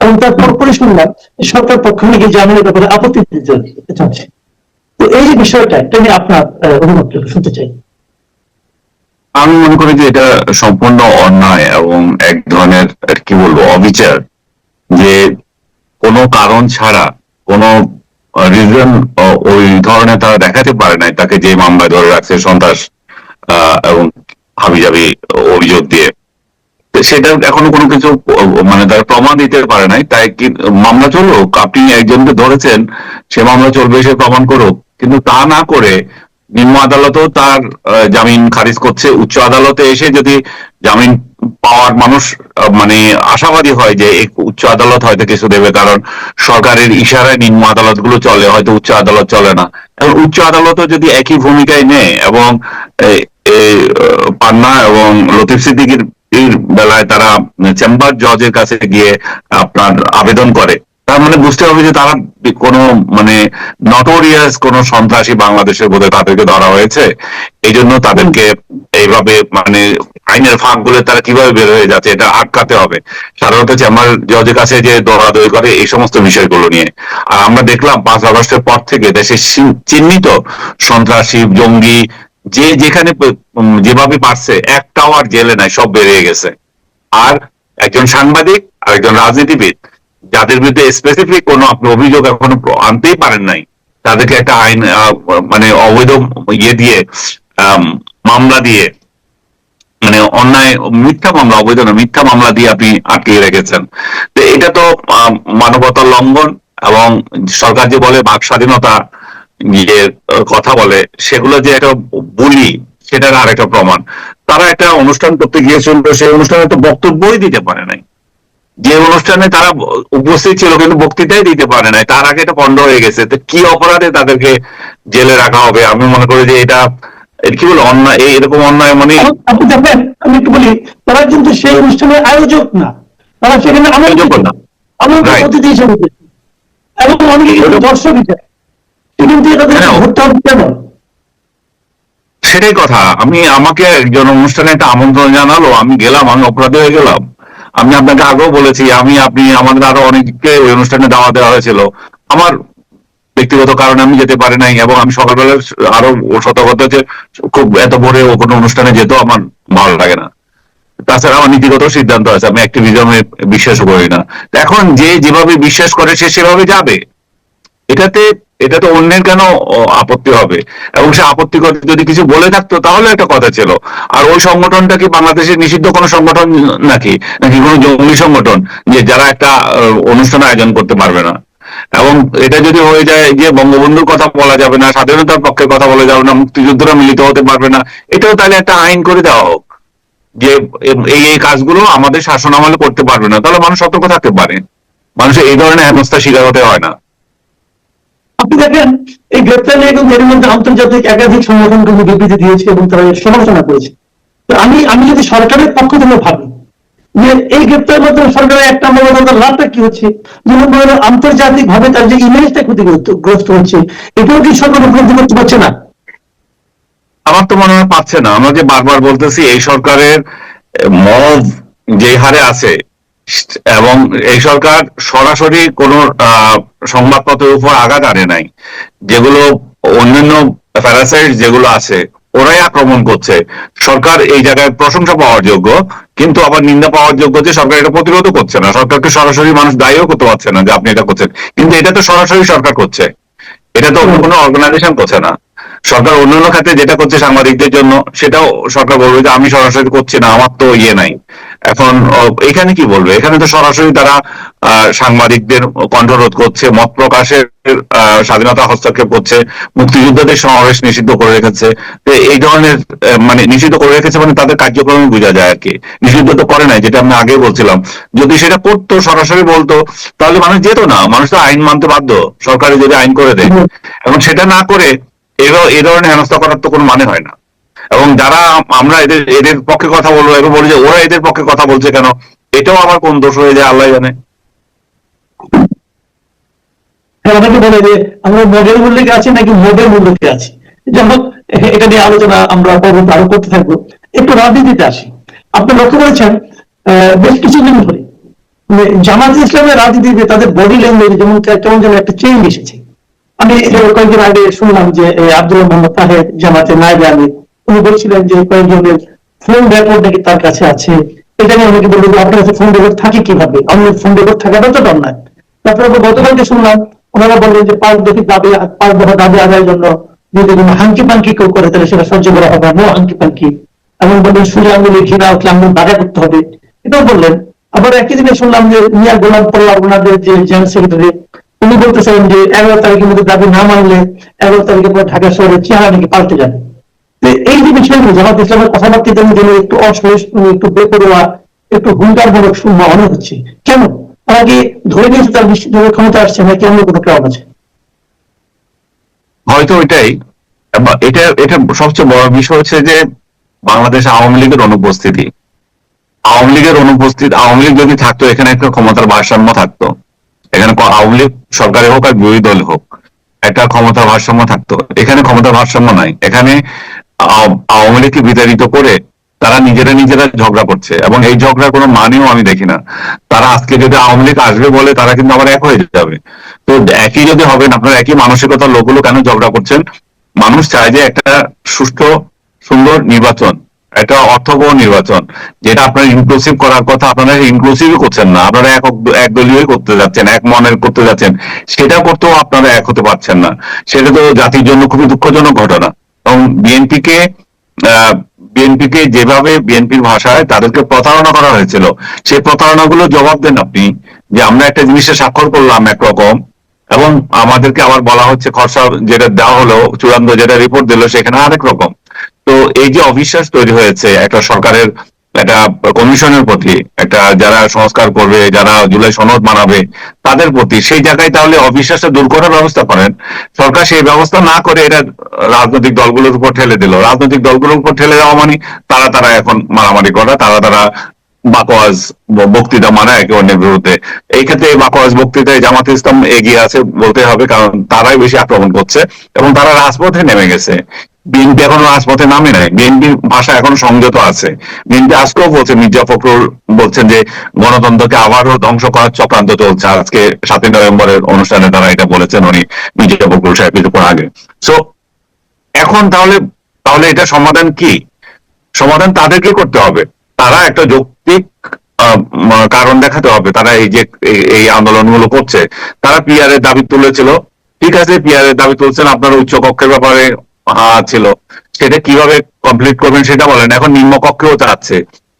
এবং তার পরপরই শুনলাম সরকার পক্ষ থেকে জামিনের ব্যাপারে আপত্তি দিতে চাচ্ছে। তো এই যে বিষয়টা, এটা নিয়ে আপনার অভিমত শুনতে চাই। আমি মনে করি যে এটা সম্পূর্ণ অন্যায় এবং এক ধরনের কি বলবো অবিচার, যে কোনো কারণ ছাড়া কোনো রিজন ওই ধরনের তারা দেখাতে পারে নাই তাকে যে মামলায় ধরে রাখছে সন্ত্রাস এবং হাবিজাবি অভিযোগ দিয়ে, সেটা এখনো কোনো কিছু মানে তারা প্রমাণ দিতে পারে নাই। তাই কি মামলা চলুক, আপনি একজনকে ধরেছেন সে মামলা চলবে, সে প্রমাণ করুক, কিন্তু তা না করে নিম্ন আদালতও তার জামিন খারিজ করছে। উচ্চ আদালতে এসে যদি জামিন পাওয়ার মানুষ মানে আশাবাদী হয় যে উচ্চ আদালত হয়তো কিছু দেবে, কারণ সরকারের ইশারায় নিম্ন আদালত গুলো চলে, হয়তো উচ্চ আদালত চলে না। এবং উচ্চ আদালতও যদি একই ভূমিকায় নেয় এবং পান্না এবং লতিফ সিদ্দিকীর বেলায় তারা চেম্বার জজের কাছে গিয়ে আপনার আবেদন করে, তার মানে বুঝতে হবে যে তারা কোনো মানে নটোরিয়াস কোন সন্ত্রাসী বাংলাদেশের বোধহয় তাদেরকে ধরা হয়েছে, এই জন্য তাদেরকে এইভাবে মানে আইনের ফাঁক গুলো তারা কিভাবে বের হয়ে যাচ্ছে এটা আটকাতে হবে। সাধারণত চেম্বার জজের কাছে যে দৌড়াদৌড়ি করে এই সমস্ত বিষয়গুলো নিয়ে। আর আমরা দেখলাম 5 আগস্টের পর থেকে দেশে চিহ্নিত সন্ত্রাসী জঙ্গি যে যেখানে যেভাবে পারছে একটাও আর জেলে নাই, সব বেরিয়ে গেছে। আর একজন সাংবাদিক আর একজন রাজনীতিবিদ যাদের বিরুদ্ধে স্পেসিফিক কোনো আপনি অভিযোগ এখনো আনতেই পারেন নাই, তাদেরকে একটা আইন মানে অবৈধ ইয়ে দিয়ে মামলা দিয়ে মানে অন্যায় মিথ্যা মামলা, অবৈধ না মিথ্যা মামলা দিয়ে আপনি আটকিয়ে রেখেছেন। তো এটা তো মানবতার লঙ্ঘন। এবং সরকার যে বলে বাক স্বাধীনতা যে কথা বলে, সেগুলো যে একটা বুলি সেটার আর একটা প্রমাণ। তারা একটা অনুষ্ঠান করতে গিয়েছিল, সেই অনুষ্ঠানে তো বক্তব্যই দিতে পারে নাই। যে অনুষ্ঠানে তারা উপস্থিত ছিল কিন্তু বক্তৃতাই দিতে পারে নাই, তার আগে এটা পণ্ড হয়ে গেছে। তো কি অপরাধে তাদেরকে জেলে রাখা হবে? আমি মনে করি যে এটা কি বলে অন্যায়, এরকম অন্যায় মানে আপনি দেখেন, আমি একটু বলি, তারা কিন্তু সেই অনুষ্ঠানের আয়োজক না, তারা সেখানে অতিথি হিসেবে এবং অনেকে কিন্তু দর্শক হিসেবে, কিন্তু তাদের ভোটটা কেন? সেটাই কথা। আমাকে একজন অনুষ্ঠানে একটা আমন্ত্রণ জানালো, আমি গেলাম, আমি অপরাধী হয়ে গেলাম। আমি আপনাকে আগেও বলেছি, আপনি আমাদের আরো অনেককে ওই অনুষ্ঠানে দাওয়া দেওয়া হয়েছিল, আমার ব্যক্তিগত কারণে আমি যেতে পারি নাই। এবং আমি সকালবেলা আরো সতর্কতা যে খুব এত ভোরে কোনো অনুষ্ঠানে যেত আমার ভালো লাগে না। তাছাড়া আমার নীতিগত সিদ্ধান্ত আছে, আমি অ্যাক্টিভিজমে বিশ্বাস করি না। এখন যে যেভাবে বিশ্বাস করে সে সেভাবে যাবে, এটাতে অন্যের কেন আপত্তি হবে? এবং সে আপত্তি করে যদি কিছু বলে থাকতো তাহলে একটা কথা ছিল। আর ওই সংগঠনটা কি বাংলাদেশের নিষিদ্ধ কোনো সংগঠন নাকি নাকি কোনো জঙ্গি সংগঠন যে যারা একটা অনুষ্ঠান আয়োজন করতে পারবে না? এবং এটা যদি হয়ে যায় যে বঙ্গবন্ধুর কথা বলা যাবে না, স্বাধীনতার পক্ষে কথা বলা যাবে না, মুক্তিযুদ্ধরা মিলিত হতে পারবে না, এটাও তাহলে একটা আইন করে দেওয়া হোক যে এই এই কাজগুলো আমাদের শাসন আমলে করতে পারবে না। তাহলে মানুষ সতর্ক থাকতে পারে, মানুষের এই ধরনের হেনস্থার শিকার হতে হয় না। আপনি দেখেন, এই গ্রেপ্তার নিয়ে কিন্তু এর মধ্যে আন্তর্জাতিক একাধিক সংগঠন কিন্তু বিবৃতি দিয়েছে এবং তারা সমালোচনা করেছে। তো আমি যদি সরকারের পক্ষ থেকে ভাবি যে এই গ্রেপ্তারের মাধ্যমে সরকারের এক নম্বর লাভটা কি হচ্ছে, যেমন আন্তর্জাতিক ভাবে তার যে ইমেজটা ক্ষতিগ্রস্ত হচ্ছে, এটাও কি সরকার উপলব্ধি করতে পারছে না? আমার তো মনে হয় পাচ্ছে না। আমরা যে বারবার বলতেছি এই সরকারের মব যে হারে আছে, এবং এই সরকার সরাসরি কোন সংবাদপত্রের উপর আঘাত আনে নাই, যেগুলো অন্যান্য প্যারাসাইট যেগুলো আছে ওরাই আক্রমণ করছে। সরকার এই জায়গায় প্রশংসা পাওয়ার যোগ্য, কিন্তু আবার নিন্দা পাওয়ার যোগ্য যে সরকার এটা প্রতিরোধও করছে না। সরকারকে সরাসরি মানুষ দায়ীও করতে পারছে না যে আপনি এটা করছেন, কিন্তু এটা তো সরাসরি সরকার করছে, এটা তো অন্য কোনো অর্গানাইজেশন করছে না। সরকার অন্যান্য খাতে যেটা করছে সাংবাদিকদের জন্য, সেটাও সরকার বলবে যে আমি সরাসরি করছি না, আমার তো ইয়ে নাই। এখন এখানে কি বলবে? এখানে তো সরাসরি তারা সাংবাদিকদের কণ্ঠরোধ করছে, মত প্রকাশের স্বাধীনতা হস্তক্ষেপ করছে, মুক্তিযোদ্ধাদের সমাবেশ নিষিদ্ধ করে রেখেছে। এই ধরনের মানে নিষিদ্ধ করে রেখেছে মানে তাদের কার্যক্রমে বোঝা যায় আর কি। নিষিদ্ধ তো করে নাই, যেটা আমি আগে বলছিলাম। যদি সেটা করতো, সরাসরি বলতো, তাহলে মানুষ যেত না। মানুষ তো আইন মানতে বাধ্য, সরকারি যদি আইন করে দেয়। এবং সেটা না করে এই ধরনের হেনস্থা করার তো কোনো মানে হয় না। এবং যারা আমরা এদের পক্ষে কথা বলবো, এবার বলি যে ওরা এদের পক্ষে কথা বলছে কেন, এটাও আমার কোন দোষ হয়ে যায় আল্লাহ জানে। অনেকে বলে যে আমরা মডেল মূল্যে আছি নাকি মডেল মূল্যে আছি। যেমন এটা নিয়ে আলোচনা আমরা পরবর্তী আরো করতে থাকবো। একটু রাজনীতিতে আসি। আপনি লক্ষ্য করেছেন বেশ কিছুদিন ধরে জামাত ইসলামের রাজনীতিতে তাদের বডি ল্যাঙ্গুয়েজ যেমন কেমন যেন একটা চেঞ্জ এসেছে। আমি কয়েকদিন আগে শুনলাম যে আব্দুল মোহাম্মদ তাহের জামাতের নায়েবে আমির, উনি বলছিলেন যে কয়েকজনের ফোন রেকর্ড নাকি তার কাছে আছে। এটা নিয়ে অনেকে বললো যে আপনার কাছে ফোন রেকর্ড থাকে কিভাবে, অন্যের ফোন রেকর্ড থাকাটা তো দরকার। তারপরে গতকালকে শুনলাম ওনারা বললেন যে 5 দফা দাবি আদায়ের জন্য যদি কোনো হাঙ্কি পাঙ্কি কেউ করে তাহলে সেটা সহ্য করা হবে, নো হাঙ্কি পাঙ্কি। এমন বললেন সুজা আঙ্গুলি ঘৃণা উঠলে আঙ্গুল বাধা করতে হবে, এটাও বললেন। আবার একই দিনে শুনলাম যে মিয়া গোলাম পল্লা ওনাদের যে জেনারেল সেক্রেটারি, উনি বলতেছেন যে 11 তারিখের মধ্যে দাবি না মানলে 11 তারিখের পর ঢাকা শহরের চেহারা নাকি পাল্টে যাবে। এই যে বিষয়গুলো জামাত ইসলামের কথাবার্তা যেন একটু অসহিষ্ণু, একটু বেপরোয়া, একটু হুঙ্কারমূলক মনে হচ্ছে, কেন? তারা কি ধরে নিয়েছে তার নিশ্চিতভাবে ক্ষমতা আসছে, নাকি অন্য কোনো কারণ আছে? হয়তো এটাই। এটা এটা সবচেয়ে বড় বিষয় হচ্ছে যে বাংলাদেশে আওয়ামী লীগের অনুপস্থিতি। আওয়ামী লীগ যদি থাকতো এখানে একটা ক্ষমতার ভারসাম্য থাকতো, এখানে আওয়ামী লীগ সরকারে হোক আর বিরোধী দল হোক একটা ক্ষমতার ভারসাম্য থাকতো। এখানে ক্ষমতার ভারসাম্য নাই। এখানে আওয়ামী লীগকে বিতাড়িত করে তারা নিজেরা ঝগড়া করছে, এবং এই ঝগড়ার কোনো মানেও আমি দেখি না। তারা আজকে যদি আওয়ামী লীগ আসবে বলে তারা কিন্তু আবার এক হয়ে যাবে। তো একই যদি হবেন, আপনার একই মানসিকতার লোকগুলো কেন ঝগড়া করছেন? মানুষ চায় যে একটা সুষ্ঠু সুন্দর নির্বাচন, একটা অর্থবহ নির্বাচন, যেটা আপনার ইনক্লুসিভ করার কথা, আপনারা ইনক্লুসিভই করছেন না। আপনারা একদলীয় করতে যাচ্ছেন, এক মনের করতে যাচ্ছেন, সেটা করতেও আপনারা এক হতে পারছেন না। সেটা তো জাতির জন্য খুবই দুঃখজনক ঘটনা। এবং বিএনপিকে যেভাবে বিএনপির ভাষায় তাদেরকে প্রতারণা করা হয়েছিল, সেই প্রতারণাগুলো জবাব দেন আপনি। যে আমরা একটা জিনিসে স্বাক্ষর করলাম একরকম, এবং আমাদেরকে আবার বলা হচ্ছে খরচা যেটা দেওয়া হলো, চূড়ান্ত যেটা রিপোর্ট দিল সেখানে আরেক রকম। তো এই যে অবিশ্বাস তৈরি হয়েছে একটা সরকারের, একটা কমিশনের প্রতি, একটা যারা সংস্কার করবে, যারা জুলাই সনদ মানাবে তাদের প্রতি, সেই জায়গায় তাহলে অবিশ্বাসটা দূর করার ব্যবস্থা করেন। সরকার সেই ব্যবস্থা না করে এটা রাজনৈতিক দলগুলোর উপর ঠেলে দিল। রাজনৈতিক দলগুলোর উপর ঠেলে দেওয়া মানে তারা এখন মারামারি করা, তারা বাকওয়াজ বক্তৃতা মানে একে অন্যের বিরুদ্ধে। এই ক্ষেত্রে বাকওয়াজ বক্তৃতায় জামাত ইসলাম এগিয়ে আছে বলতে হবে, কারণ তারাই বেশি আক্রমণ করছে এবং তারা রাজপথে নেমে গেছে। বিএনপি এখনো রাজপথে নামে নাই, বিএনপির ভাষা এখন সংযত আছে। বিএনপি আজকেও বলছে, মির্জা ফখরুল বলছেন যে গণতন্ত্রকে আবারও ধ্বংস করার চক্রান্ত চলছে। আজকে 7ই নভেম্বরের অনুষ্ঠানে তারা এটা বলেছেন, উনি মির্জা ফখরুল সাহেব কিছুক্ষণ আগে। সো এখন তাহলে এটা সমাধান কি? সমাধান তাদেরকে করতে হবে। তারা একটা যৌক্তিক কারণ দেখাতে হবে। তারা এই যে এই আন্দোলনগুলো করছে, তারা পিআর এর দাবি তুলেছিল, ঠিক আছে, পিআর এর দাবি তুলছেন, আপনার উচ্চ কক্ষের ব্যাপারে ছিল, সেটা কিভাবে কমপ্লিট করবেন সেটা বলেন। এখন নিম্ন কক্ষেও চাচ্ছে,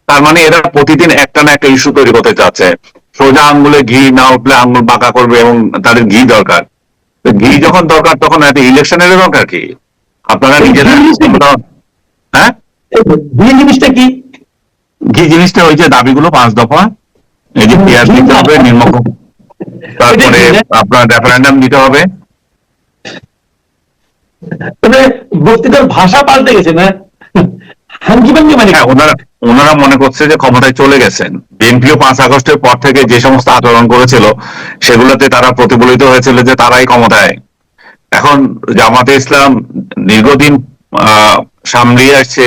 তার মানে এরা প্রতিদিন একটা না একটা ইস্যু তৈরি করতে চাচ্ছে। সোজা আঙ্গুলে ঘি না উঠলে আঙ্গুল বাঁকা করবে, এবং তাদের ঘি দরকার। ঘি যখন দরকার তখন একটা ইলেকশনের দরকার কি? আপনারা নিজেরা, হ্যাঁ, জিনিসটা কি? ঘি জিনিসটা ওই যে দাবিগুলো 5 দফা, এই যে পিয়ার দিতে হবে, নিম্ন, তারপরে আপনার রেফারেন্ডাম দিতে হবে। তবে বক্তৃতার ভাষা পাল্টে গেছে না? মানে হ্যাঁ, ওনারা মনে করছে যে ক্ষমতায় চলে গেছেন। বিএনপিও 5 আগস্টের পর থেকে যে সমস্ত আচরণ করেছিল সেগুলোতে তারা প্রতিফলিত হয়েছিল যে তারাই ক্ষমতায়। এখন জামাতে ইসলাম দীর্ঘদিন সামলিয়ে আসছে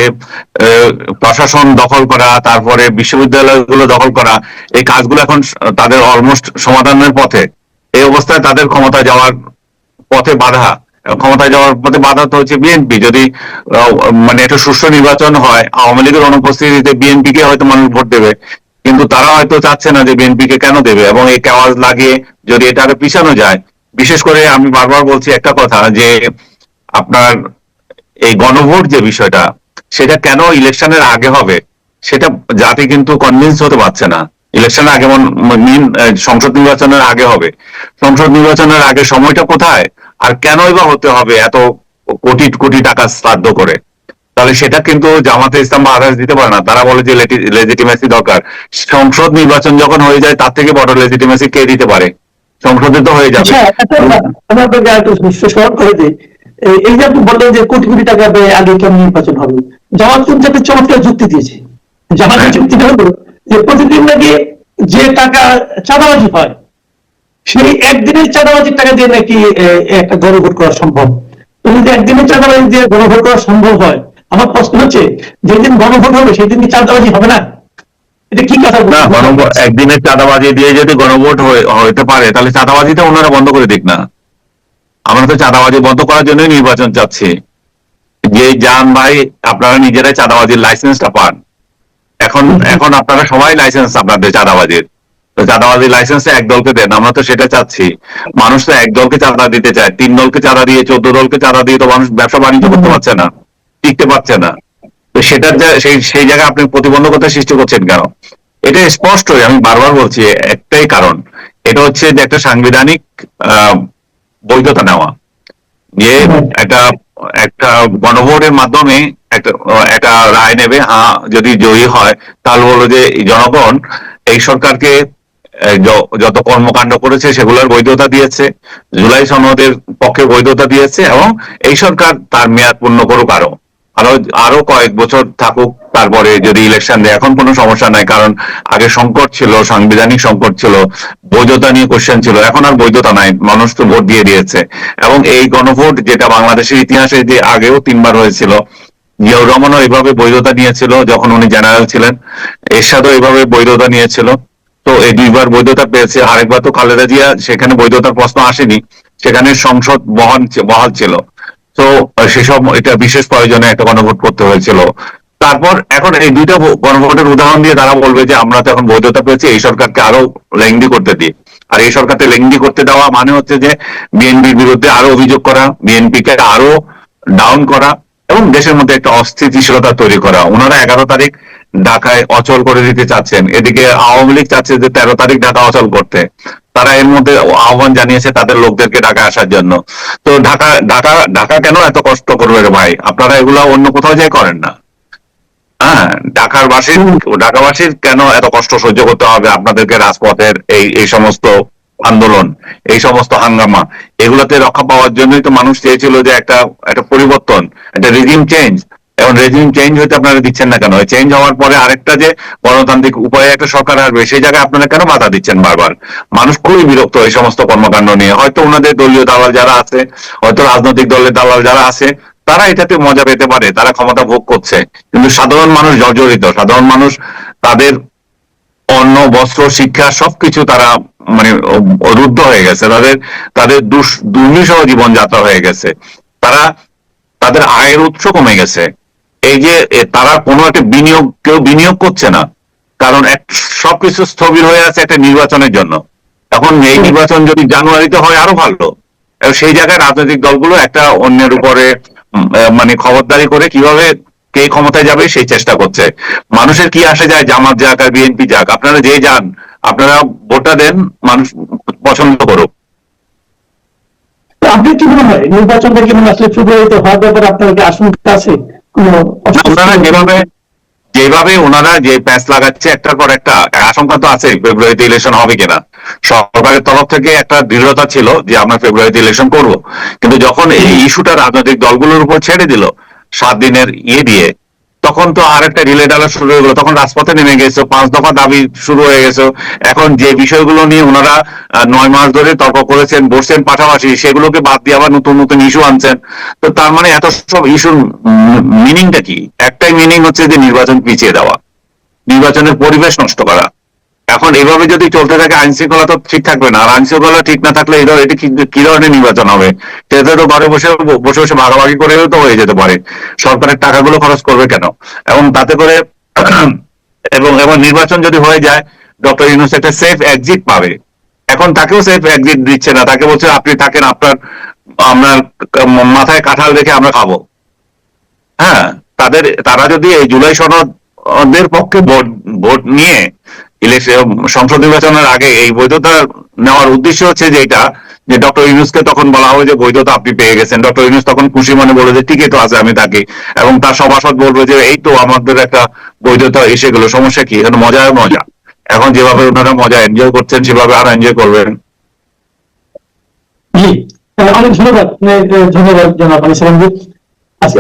প্রশাসন দখল করা, তারপরে বিশ্ববিদ্যালয়গুলো দখল করা, এই কাজগুলো এখন তাদের অলমোস্ট সমাধানের পথে। এই অবস্থায় তাদের ক্ষমতায় যাওয়ার পথে বাধা, ক্ষমতায় যাওয়ার পথে বাধা তো হচ্ছে বিএনপি। যদি মানে একটা সুষ্ঠু নির্বাচন হয়, আওয়ামী লীগের অনুপস্থিতিতে বিএনপি কে হয়তো মানুষ ভোট দেবে, কিন্তু তারা হয়তো চাচ্ছে না যে বিএনপি কে কেন দেবে। এবং এই আওয়াজ লাগিয়ে যদি এটা আরো পিছানো যায়, বিশেষ করে আমি বারবার বলছি একটা কথা, যে আপনার এই গণভোট যে বিষয়টা, সেটা কেন ইলেকশনের আগে হবে সেটা জাতি কিন্তু কনভিন্স হতে পারছে না। ইলেকশনের আগে, সংসদ নির্বাচনের আগে হবে। সংসদ নির্বাচনের আগে সময়টা কোথায়, আর কেনই বা হতে হবে এত কোটি কোটি টাকা শ্রাদ্ধ করে? তাহলে সেটা কিন্তু জামাতে ইসলাম বা আদার্স দিতে পারে না। তারা বলে যে লেজিটিমেসি দরকার। সংসদ নির্বাচন যখন হয়ে যায়, তার থেকে বড় লেজিটিমেসি কে দিতে পারে? সংসদে তো হয়ে যাবে। স্মরণ করে দিই, এই যে আপনি বললেন যে কোটি কোটি টাকা ব্যয় আগে কেমন নির্বাচন হবে, জামাত কিন্তু একটা চমৎকার যুক্তি দিয়েছে। জামাতের যুক্তিটা হলো যে প্রতিদিন নাকি যে টাকা চাঁদাবাজি হয়, সেই একদিনের চাঁদাবাজির টাকা দিয়ে নাকি একটা গণভোট করা সম্ভব। তো যদি একদিনের চাঁদাবাজি দিয়ে গণভোট করা সম্ভব হয়, আমার প্রশ্ন হচ্ছে যেদিন গণভোট হবে সেদিন কি চাঁদাবাজি হবে না? এটা কি কথা না, গণভোট একদিনের চাঁদাবাজি দিয়ে যদি গণভোট হইতে পারে, তাহলে চাঁদাবাজিটা ওনারা বন্ধ করে দিক না। আমরা তো চাঁদাবাজি বন্ধ করার জন্যই নির্বাচন চাচ্ছি। যে যান ভাই, আপনারা নিজেরাই চাঁদাবাজির লাইসেন্সটা পান। এখন এখন আপনারা সবাই লাইসেন্স আপনাদের চাঁদাবাজির, তো চাঁদাবাজির লাইসেন্সটা এক দলকে দেন। আমরা তো সেটা চাচ্ছি। মানুষ তো এক দলকে চাঁদা দিতে চায়, 3 দলকে চাঁদা দিয়ে 14 দলকে চাঁদা দিয়ে তো মানুষ ব্যবসা বাণিজ্য করতে পারছে না, টিকতে পারছে না। তো সেটার সেই জায়গায় আপনি প্রতিবন্ধকতা সৃষ্টি করছেন কেন? এটা স্পষ্টই, আমি বারবার বলছি, একটাই কারণ। এটা হচ্ছে যে একটা সাংবিধানিক বৈধতা নেওয়া, যে একটা একটা গণভোটের মাধ্যমে একটা রায় নেবে, হ্যাঁ যদি জয়ী হয় তাহলে বলো যে জনগণ এই সরকারকে যত কর্মকাণ্ড করেছে সেগুলোর বৈধতা দিয়েছে, জুলাই সনদের পক্ষে বৈধতা দিয়েছে, এবং এই সরকার তার মেয়াদ পূর্ণ করুক, আরো আরো কয়েক বছর থাকুক, তারপরে যদি ইলেকশন দেয় এখন কোনো সমস্যা নাই। কারণ আগে সংকট ছিল, সাংবিধানিক সংকট ছিল, বৈধতা নিয়ে কোশ্চেন ছিল, এখন আর বৈধতা নাই, মানুষ তো ভোট দিয়ে দিয়েছে। এবং এই গণভোট যেটা বাংলাদেশের ইতিহাসে যে আগেও 3 বার হয়েছিল, জিয়াউর রহমানও এইভাবে বৈধতা নিয়েছিল যখন উনি জেনারেল ছিলেন, এরশাদও এইভাবে বৈধতা নিয়েছিল। তো এই 2বার বৈধতা পেয়েছে। আরেকবার তো খালেদা জিয়া, সেখানে বৈধতার প্রশ্ন আসেনি, সেখানে সংসদ বহাল ছিল। তো সেসব এটা বিশেষ প্রয়োজনে একটা গণভোট করতে হয়েছিল। তারপর এখন এই 2টা গণভোটের উদাহরণ দিয়ে তারা বলবে যে আমরা তো এখন বৈধতা পেয়েছি, এই সরকারকে আরো লেংদি করতে দিই। আর এই সরকারকে লেংদি করতে দেওয়া মানে হচ্ছে যে বিএনপির বিরুদ্ধে আরো অভিযোগ করা, বিএনপিকে আরো ডাউন করা, এবং দেশের মধ্যে একটা অস্থিতিশীলতা তৈরি করা। ওনারা 11 তারিখ ঢাকায় অচল করে দিতে চাচ্ছেন, এদিকে আওয়ামী লীগ চাচ্ছে যে 13 তারিখ ঢাকা অচল করতে। তারা এর মধ্যে আহ্বান জানিয়েছে তাদের লোকদেরকে ঢাকা আসার জন্য। তো ঢাকা ঢাকা ঢাকা কেন এত কষ্ট করবে রে ভাই? আপনারা এগুলা অন্য কোথাও যাই করেন না। হ্যাঁ, ঢাকাবাসীর কেন এত কষ্ট সহ্য করতে হবে আপনাদেরকে? রাজপথের এই সমস্ত আন্দোলন, এই সমস্ত হাঙ্গামা, এগুলাতে রক্ষা পাওয়ার জন্যই তো মানুষ চেয়েছিল যে একটা একটা পরিবর্তন, একটা রেজিম চেঞ্জ। এখন রেজিম চেঞ্জ হইতে আপনারা দিচ্ছেন না কেন? চেঞ্জ হওয়ার পরে আরেকটা যে গণতান্ত্রিক উপায়ে একটা সরকার আসবে, সেই জায়গায় আপনারা কেন বাধা দিচ্ছেন বারবার? মানুষ খুবই বিরক্ত এই সমস্ত কর্মকাণ্ড নিয়ে। হয়তো ওনাদের দলীয় দালাল যারা আছে, হয়তো রাজনৈতিক দলের দালাল যারা আছে, তারা এটাতে মজা পেতে পারে, তারা ক্ষমতা ভোগ করছে, কিন্তু সাধারণ মানুষ জর্জরিত। সাধারণ মানুষ তাদের অন্ন, বস্ত্র, শিক্ষা সবকিছু তারা মানে রুদ্ধ হয়ে গেছে, তাদের তাদের দুর্বিষহ জীবনযাত্রা হয়ে গেছে, তারা তাদের আয়ের উৎস কমে গেছে। এই যে তারা কোনো একটা কেউ বিনিয়োগ করছে না, কারণ সবকিছু স্থবির হয়ে আছে একটা নির্বাচনের জন্য। এখন এই নির্বাচন যদি জানুয়ারিতে হয় আরো ভালো। সেই জায়গায় রাজনৈতিক দলগুলো একটা অন্যের উপরে মানে খবরদারি করে কিভাবে কে ক্ষমতায় যাবে সেই চেষ্টা করছে। মানুষের কি আসে যায় জামাত যাক আর বিএনপি যাক, আপনারা যে যান, আপনারা ভোটটা দেন, মানুষ পছন্দ করুক। আপনি কি মনে হয় নির্বাচনটা কি আসলে ফেব্রুয়ারিতে হওয়ার ব্যাপারে আপনার কি আশঙ্কা আছে? আপনারা যেভাবে ওনারা যে প্যাঁচ লাগাচ্ছে একটার পর একটা, আশঙ্কা তো আছে ফেব্রুয়ারিতে ইলেকশন হবে কিনা। সরকারের তরফ থেকে একটা দৃঢ়তা ছিল যে আমরা ফেব্রুয়ারিতে ইলেকশন করব, কিন্তু যখন এই ইস্যুটা রাজনৈতিক দলগুলোর উপর ছেড়ে দিল 7 দিনের দিয়ে, তখন তো আর একটা রিলে ডালা শুরু হয়ে গেল। তখন রাজপথে নেমে গেছে, 5 দফা দাবি শুরু হয়ে গেছে। এখন যে বিষয়গুলো নিয়ে ওনারা 9 মাস ধরে তর্ক করেছেন, বসছেন পাশাপাশি, সেগুলোকে বাদ দিয়ে আবার নতুন নতুন ইস্যু আনছেন। তো তার মানে এত সব ইস্যুর মিনিংটা কি? একটাই মিনিং হচ্ছে যে নির্বাচন পিছিয়ে দেওয়া, নির্বাচনের পরিবেশ নষ্ট করা। এখন এইভাবে যদি চলতে থাকে আইন শৃঙ্খলা তো ঠিক থাকবে না, আর আইন শৃঙ্খলা ঠিক না থাকলে এটা কি ধরনের নির্বাচন হবে? সেটা তো ঘরে বসে বসে ভাগাভাগি করেও তো হয়ে যেতে পারে। সরকারের টাকাগুলো খরচ করবে কেন? এবং তাতে করে এবং নির্বাচন যদি হয়ে যায়, ডক্টর ইউনূস একটা সেফ এক্সিট পাবে। এখন তাকেও সেফ এক্সিট দিচ্ছে না, তাকে বলছে আপনি থাকেন, আপনার মাথায় কাঁঠাল রেখে আমরা খাবো। হ্যাঁ, তারা যদি এই জুলাই সনদের পক্ষে ভোট নিয়ে সংসদ নির্বাচনের আগে এই বৈধতা নেওয়ার উদ্দেশ্য হচ্ছে যে এটা, যে ডক্টর ইউনূসকে তখন বলা হবে যে বৈধতা আপনি পেয়ে গেছেন। ডক্টর ইউনূস তখন খুশি মনে বলে যে ঠিকই তো আছে, আমি থাকি। এবং তার সভাসদ বলবে যে এই তো আমাদের একটা বৈধতা এসে গেল, সমস্যা কি? এখন মজা মজা। এখন যেভাবে ওনারা মজা এনজয় করছেন সেভাবে আরো এনজয় করবেন। জি, অনেক ধন্যবাদ। ধন্যবাদ জনাব আলী সালাম। আজকে